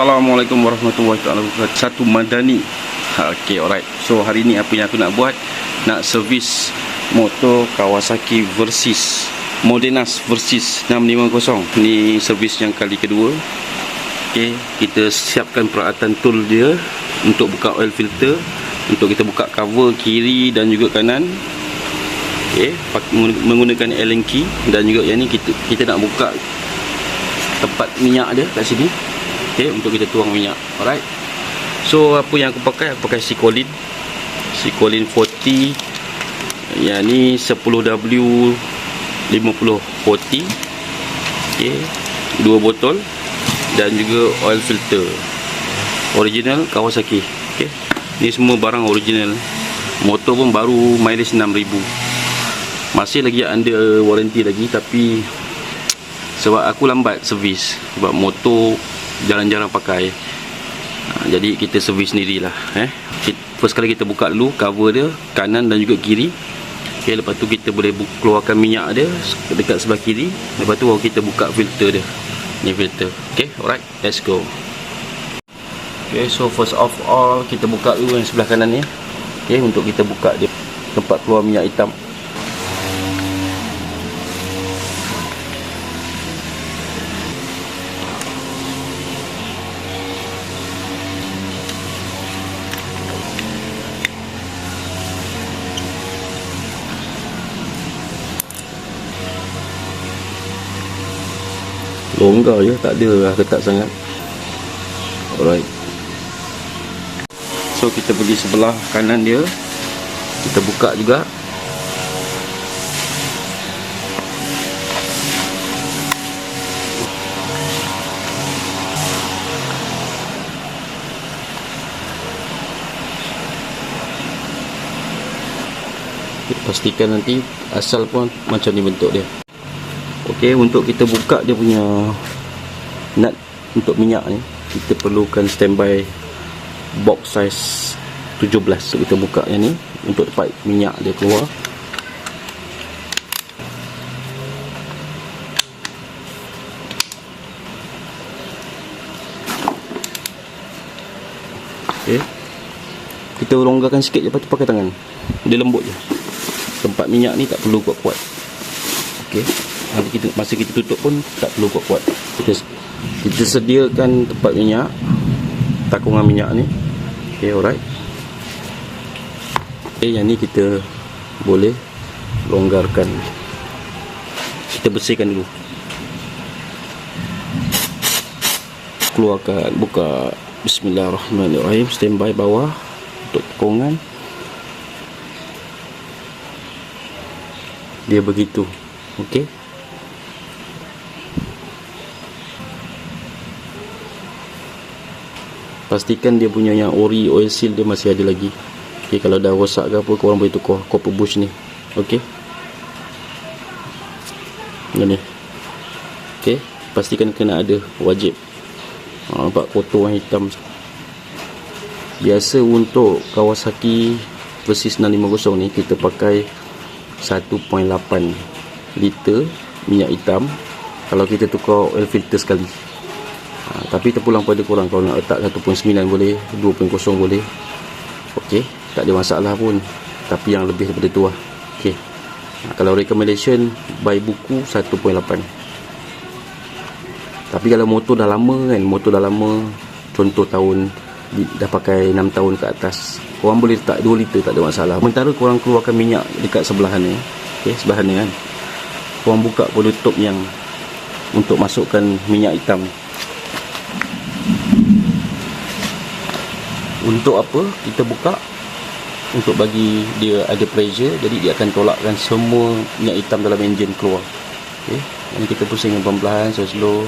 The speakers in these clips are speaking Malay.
Assalamualaikum warahmatullahi wabarakatuh. Satu Madani. Okay, alright. So hari ni apa yang aku nak buat, nak servis motor Kawasaki Versys, Modenas Versys 650. Ni servis yang kali kedua. Okay, kita siapkan peralatan tool dia untuk buka oil filter, untuk kita buka cover kiri dan juga kanan. Okay, menggunakan Allen key, dan juga yang ni kita nak buka tempat minyak dia kat sini. Okay, untuk kita tuang minyak. Alright. So apa yang aku pakai Sikolin 40. Yang ni 10W 5040. Okay, 2 botol, dan juga oil filter original Kawasaki. Okay, ni semua barang original. Motor pun baru, mileage 6000. Masih lagi under warranty lagi, tapi sebab aku lambat servis, sebab motor jarang-jarang pakai, jadi kita servis sendirilah. First kali kita buka dulu cover dia, kanan dan juga kiri. Okay, lepas tu kita boleh keluarkan minyak dia dekat sebelah kiri. Lepas tu kita buka filter dia. Ni filter. Okay, alright, let's go. Okay, so first of all kita buka dulu yang sebelah kanan ni. Okay, untuk kita buka dia tempat keluar minyak hitam. Longgar je, tak ada ketat sangat. Alright. So kita pergi sebelah kanan dia, kita buka juga. Kita pastikan nanti asal pun macam ni bentuk dia. Okey, untuk kita buka dia punya nut untuk minyak ni, kita perlukan standby box size 17. So kita buka yang ni untuk tempat minyak dia keluar. Okey, kita longgarkan sikit je, lepas tu pakai tangan, dia lembut je. Tempat minyak ni tak perlu kuat-kuat. Okey, nanti masa kita tutup pun tak perlu kuat-kuat. Kita sediakan tempat minyak, takungan minyak ni. Okay, alright. Okay, yang ni kita boleh longgarkan. Kita bersihkan dulu. Keluarkan, buka. Bismillahirrahmanirrahim. Standby bawah untuk takungan. Dia begitu. Okey. Pastikan dia punya yang ori oil seal dia masih ada lagi. Okay, kalau dah rosak ke apa, korang boleh tukar copper bush ni. Okey, ni. Okey, pastikan kena ada, wajib. Nampak kotor yang hitam. Biasa untuk Kawasaki Versys 650 ni kita pakai 1.8 liter minyak hitam kalau kita tukar oil filter sekali. Tapi terpulang pada korang, kalau nak letak 1.9 boleh, 2.0 boleh. Okey, tak ada masalah pun, tapi yang lebih daripada tu lah. Okey, kalau recommendation buy buku 1.8. Tapi kalau motor dah lama kan, contoh tahun dah pakai 6 tahun ke atas, korang boleh letak 2 liter, tak ada masalah. Sementara korang keluarkan minyak dekat sebelah ni, okey, sebelah ni kan, korang buka penutup yang untuk masukkan minyak hitam. Untuk apa kita buka? Untuk bagi dia ada pressure, jadi dia akan tolakkan semua minyak hitam dalam enjin keluar. Okey, ini kita pusing pelan-pelan, slow,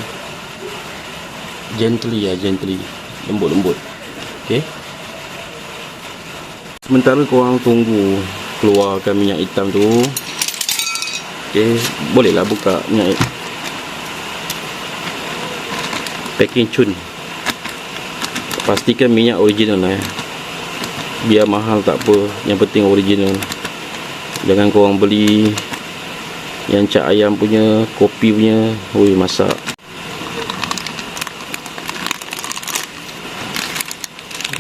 gently, lembut. Okey, sementara korang tunggu keluarkan minyak hitam tu, okey, bolehlah buka minyak packing cun. Pastikan minyak original lah. Biar mahal tak apa, yang penting original. Jangan korang beli yang cak ayam punya, kopi punya, masak.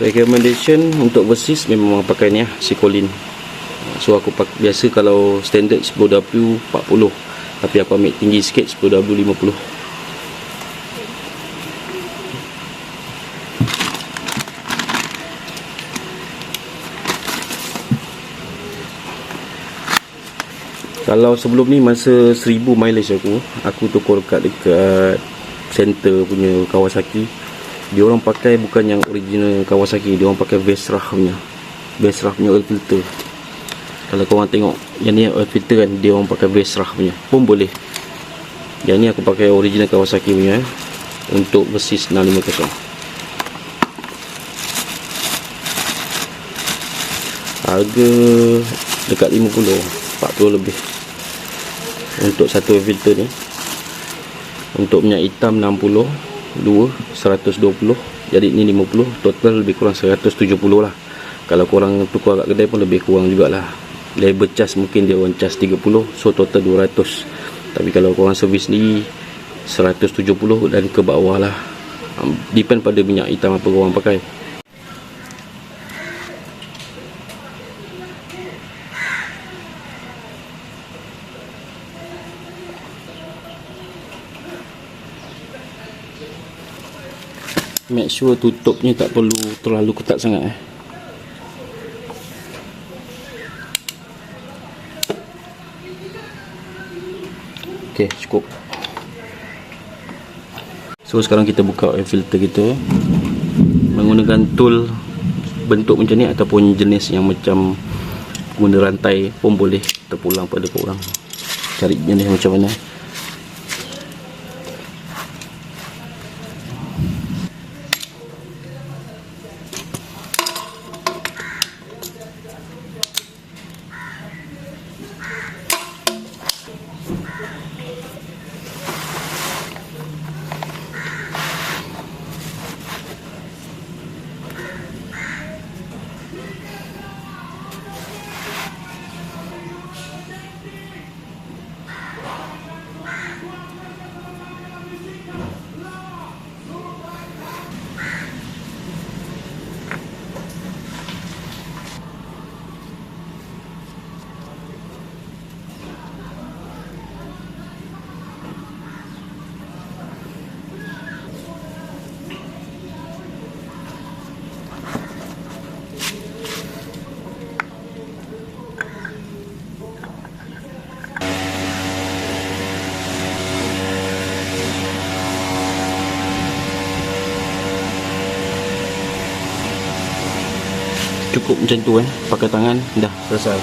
recommendation untuk Versys memang pakai ni lah, Sicolin. So aku biasa kalau standard 10W 40, tapi aku ambil tinggi sikit 10W 50. Kalau sebelum ni masa 1000 mileage aku tukar dekat center punya Kawasaki. Dia orang pakai bukan yang original Kawasaki, dia orang pakai Vesrah punya oil filter. Kalau korang tengok yang ni oil filter kan, dia orang pakai Vesrah punya pun boleh. Yang ni aku pakai original Kawasaki punya untuk Versys 650. Harga dekat 40 lebih untuk satu oil filter ni. Untuk minyak hitam 60, 120, jadi ni 50, total lebih kurang 170 lah. Kalau korang tukar kat kedai pun lebih kurang jugalah. Labor charge mungkin dia orang charge 30, so total 200. Tapi kalau korang servis ni 170 dan ke bawah lah. Depend pada minyak hitam apa korang pakai. Make sure tutupnya tak perlu terlalu ketat sangat Okey, cukup. So sekarang kita buka oil filter kita menggunakan tool bentuk macam ni, ataupun jenis yang macam guna rantai pun boleh, terpulang pada korang cari jenis macam mana. Cukup macam tu pakai tangan dah selesai.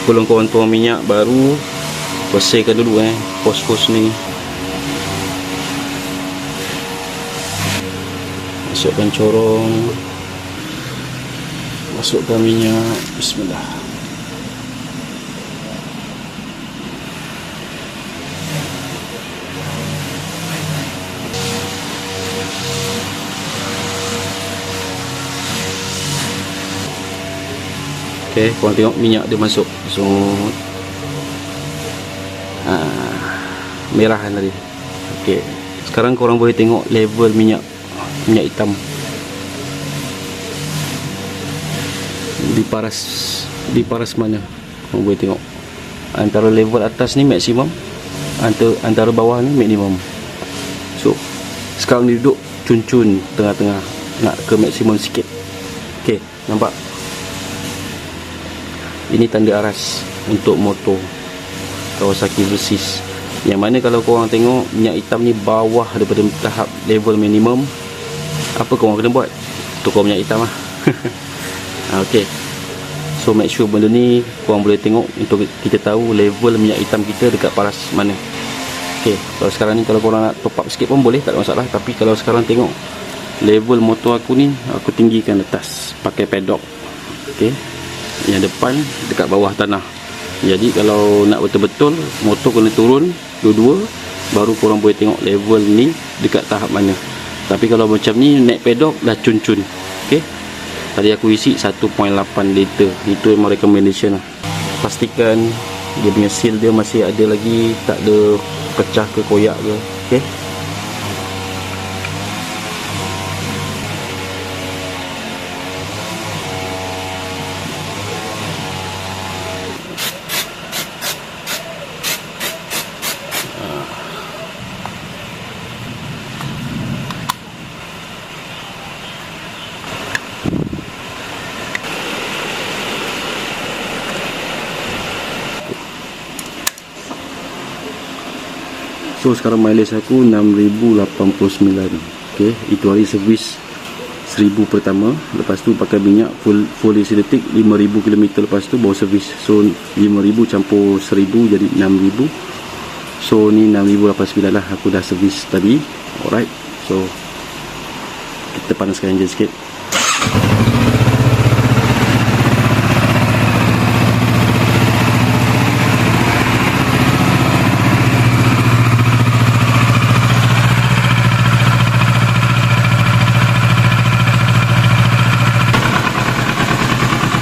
Sebelum korang tuang minyak baru bersihkan dulu hos-hos ni. Masukkan corong, masukkan minyak. Bismillah. Okey, korang tengok minyak dia masuk. So merah kan tadi. Okey, sekarang korang boleh tengok level minyak hitam. Di paras mana? Korang boleh tengok. Antara level atas ni maksimum, antara bawah ni minimum. So sekarang ni duduk cun-cun tengah-tengah, nak ke maksimum sikit. Okey, nampak? Ini tanda aras untuk motor Kawasaki Versys. Yang mana kalau korang tengok minyak hitam ni bawah daripada tahap level minimum, apa korang kena buat? Tukar minyak hitam lah. Okey. So make sure benda ni korang boleh tengok untuk kita tahu level minyak hitam kita dekat paras mana. Okey, kalau sekarang ni kalau korang nak top up sikit pun boleh, tak ada masalah. Tapi kalau sekarang tengok level motor aku ni, aku tinggikan atas pakai pedok. Okey, yang depan dekat bawah tanah. Jadi kalau nak betul-betul motor kena turun dua-dua, baru korang boleh tengok level ni dekat tahap mana. Tapi kalau macam ni naik pedok dah cun-cun. Okey, tadi aku isi 1.8 liter. Itu memang recommendation lah. Pastikan dia punya seal dia masih ada lagi, tak ada pecah ke koyak ke. Okey. So sekarang mileage aku 6089. Okey, itu hari servis 1000 pertama. Lepas tu pakai minyak full AC detik 5000 km, lepas tu baru servis. So 5000 campur 1000 jadi 6000. So ni 6089 lah aku dah servis tadi. Alright. So kita panaskan enjin sikit.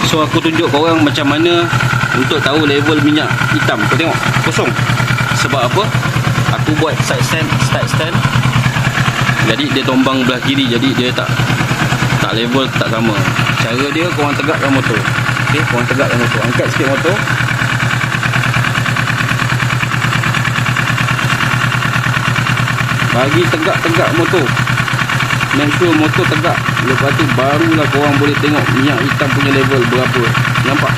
So aku tunjuk korang macam mana untuk tahu level minyak hitam. Kau tengok kosong. Sebab apa? Aku buat side stand, start stand. Jadi dia tombang belah kiri, jadi dia tak level, tak sama. Cara dia korang tegakkan motor. Okey, korang tegakkan motor. Angkat sikit motor. Bagi tegak-tegak motor. Make sure motor tegak. Lepas tu barulah korang boleh tengok minyak hitam punya level berapa. Nampak?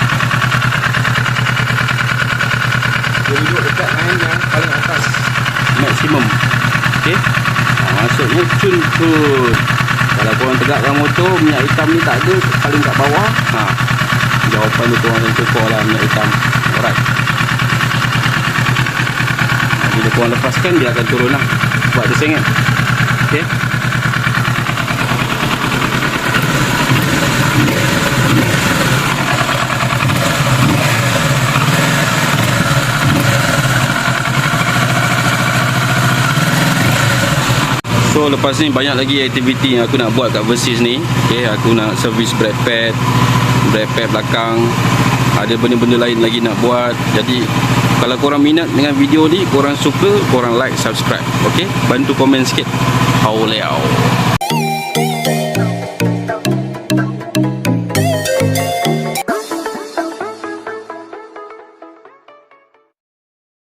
Dia duduk dekat line yang paling atas maksimum. Okey. Maksudnya cun. Kalau korang tegakkan motor, minyak hitam ni tak ada, paling kat bawah. Jawapan tu korang yang cekor lah minyak hitam. Alright. Bila korang lepaskan, dia akan turun lah. Sebab dia sengit. Okey. So lepas ni banyak lagi aktiviti yang aku nak buat kat Versys ni. Okay, aku nak servis brake pad belakang. Ada benda-benda lain lagi nak buat. Jadi kalau korang minat dengan video ni, korang suka, korang like, subscribe. Okay, bantu komen sikit. Hao liao.